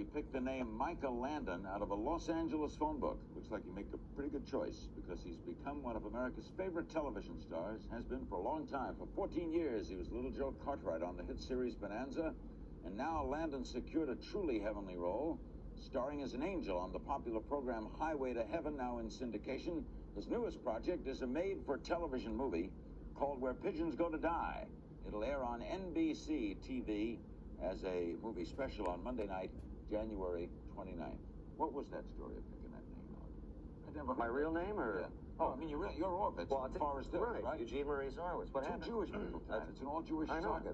he picked the name Michael Landon out of a Los Angeles phone book. Looks like you make a pretty good choice because he's become one of America's favorite television stars, has been for a long time. For 14 years, he was Little Joe Cartwright on the hit series Bonanza, and now Landon secured a truly heavenly role, starring as an angel on the popular program Highway to Heaven, now in syndication. His newest project is a made-for-television movie called Where Pigeons Go to Die. It'll air on NBC TV as a movie special on Monday night, January 29th. What was that story of picking that name out? I never My real name, or? Yeah. Oh, I mean, you're Orbitz, well, Forest Hills, right? Eugene Marie Zorowitz. What happened? Two Jewish people. It's an all-Jewish saga.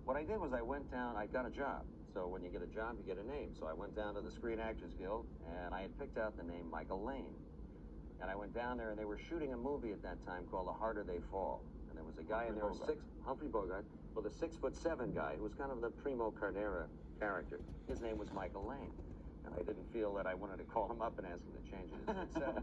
What I did was I went down, I got a job. So when you get a job, you get a name. So I went down to the Screen Actors Guild, and I had picked out the name Michael Lane. And I went down there, and they were shooting a movie at that time called The Harder They Fall. And there was a guy in there, Humphrey Bogart, with a 6'7" guy who was kind of the Primo Carnera character. His name was Michael Lane. And I didn't feel that I wanted to call him up and ask him to change it to 6'7".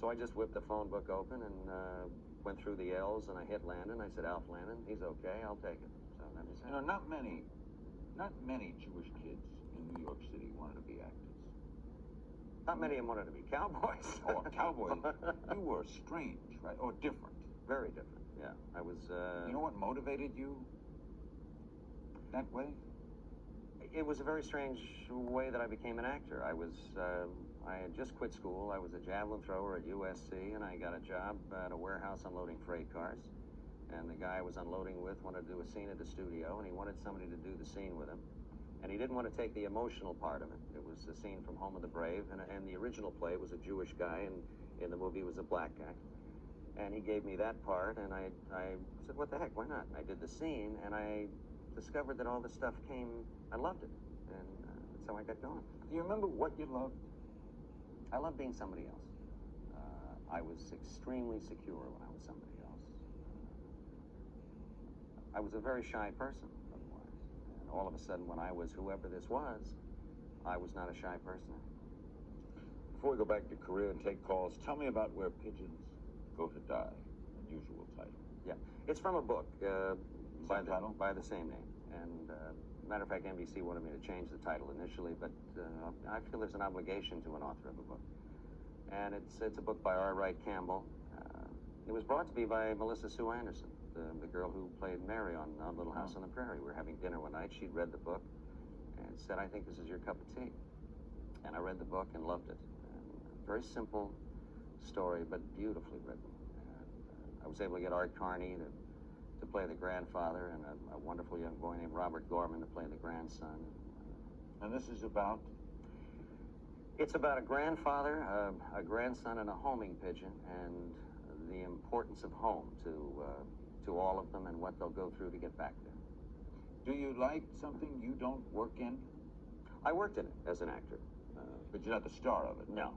So I just whipped the phone book open and went through the L's, and I hit Landon. I said, Alf Landon, he's okay, I'll take it. So that was it. You know, not many Jewish kids in New York City wanted to be actors. Not many of them wanted to be cowboys. Oh, a cowboy. You were strange, right? Or different. Very different, yeah. I was... You know what motivated you that way? It was a very strange way that I became an actor. I had just quit school. I was a javelin thrower at USC, and I got a job at a warehouse unloading freight cars. And the guy I was unloading with wanted to do a scene at the studio, and he wanted somebody to do the scene with him. And he didn't want to take the emotional part of it. It was a scene from Home of the Brave, and the original play was a Jewish guy, and in the movie was a black guy. And he gave me that part, and I said, what the heck, why not? And I did the scene, and I discovered that all this stuff I loved it. And that's how I got going. Do you remember what you loved? I loved being somebody else. I was extremely secure when I was somebody else. I was a very shy person, otherwise. And all of a sudden, when I was whoever this was, I was not a shy person. Before we go back to career and take calls, tell me about Where Pigeons Go to Die, unusual title. Yeah, it's from a book by the same name. And matter of fact, NBC wanted me to change the title initially, but I feel there's an obligation to an author of a book. And it's a book by R. Wright Campbell. It was brought to me by Melissa Sue Anderson, the girl who played Mary on Little House on the Prairie. We were having dinner one night. She'd read the book and said, I think this is your cup of tea. And I read the book and loved it. And very simple story, but beautifully written. And I was able to get Art Carney to play the grandfather, and a wonderful young boy named Robert Gorman to play the grandson. And this is about? It's about a grandfather, a grandson, and a homing pigeon, and the importance of home to all of them and what they'll go through to get back there. Do you like something you don't work in? I worked in it as an actor. But you're not the star of it? No.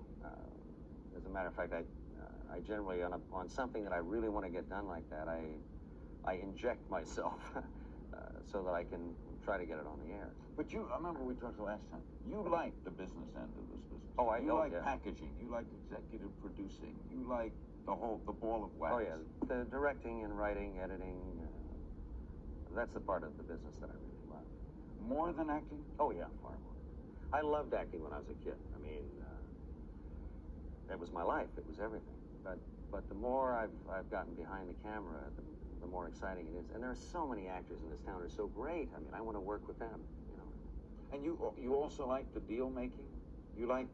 As a matter of fact, I generally, on something that I really want to get done like that, I inject myself so that I can try to get it on the air. But I remember we talked the last time, you like the business end of this business. Oh, You like packaging, you like executive producing, you like the ball of wax. Oh, yeah, the directing and writing, editing, that's the part of the business that I really love. More than acting? Oh, yeah, far more. I loved acting when I was a kid. I mean, it was my life, it was everything. But the more I've gotten behind the camera, the more exciting it is. And there are so many actors in this town who are so great. I mean, I want to work with them, you know. And you also like the deal making? You like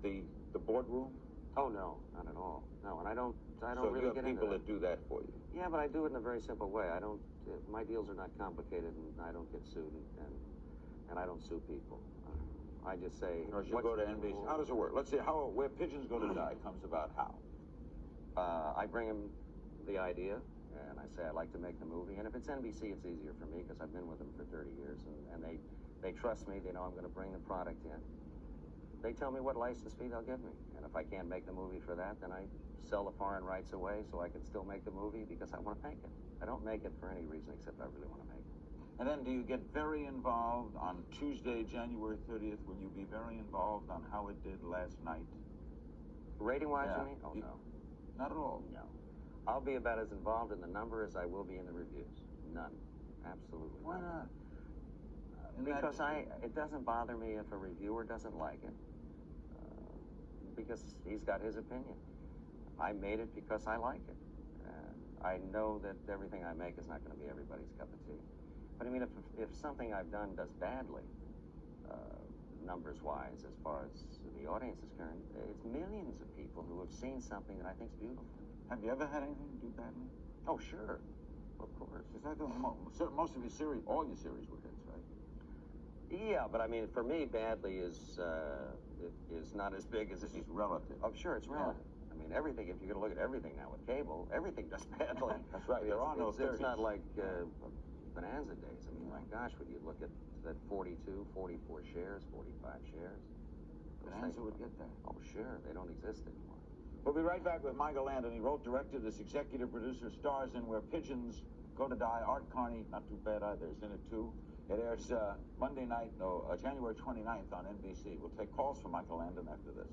the boardroom? Oh, no, not at all. No, and I don't so really get into that. So you have people that do that for you? Yeah, but I do it in a very simple way. My deals are not complicated, and I don't get sued, and I don't sue people. I just say... Or you go to NBC. How does it work? Let's say Where Pigeons Go to Die comes about how? I bring them the idea, and I say I'd like to make the movie. And if it's NBC, it's easier for me because I've been with them for 30 years, and they trust me. They know I'm going to bring the product in. They tell me what license fee they'll give me. And if I can't make the movie for that, then I sell the foreign rights away so I can still make the movie because I want to make it. I don't make it for any reason except I really want to make it. And then do you get very involved on Tuesday, January 30th? Will you be very involved on how it did last night? Rating-wise, you mean? Oh, no. Not at all? No. I'll be about as involved in the number as I will be in the reviews. None. Absolutely Why none. not? Because it doesn't bother me if a reviewer doesn't like it, because he's got his opinion. I made it because I like it. I know that everything I make is not going to be everybody's cup of tea. But I mean, if something I've done does badly, numbers-wise, as far as the audience is concerned, it's millions of people who have seen something that I think is beautiful. Have you ever had anything do badly? Oh, sure. Of course. Because I thought most of your series, all your series were hits, right? Yeah, but I mean, for me, badly is not as big as This is relative. Oh, sure, it's relative. Yeah. I mean, everything, if you're going to look at everything now with cable, everything does badly. That's right. There are no 30s. It's not like Bonanza days. I mean, my gosh, when you look at that 42, 44 shares, 45 shares. Bonanza would get there. Oh, sure. They don't exist anymore. We'll be right back with Michael Landon. He wrote, directed, is executive producer, stars in Where Pigeons Go to Die. Art Carney, not too bad either, is in it too. It airs January 29th on NBC. We'll take calls from Michael Landon after this.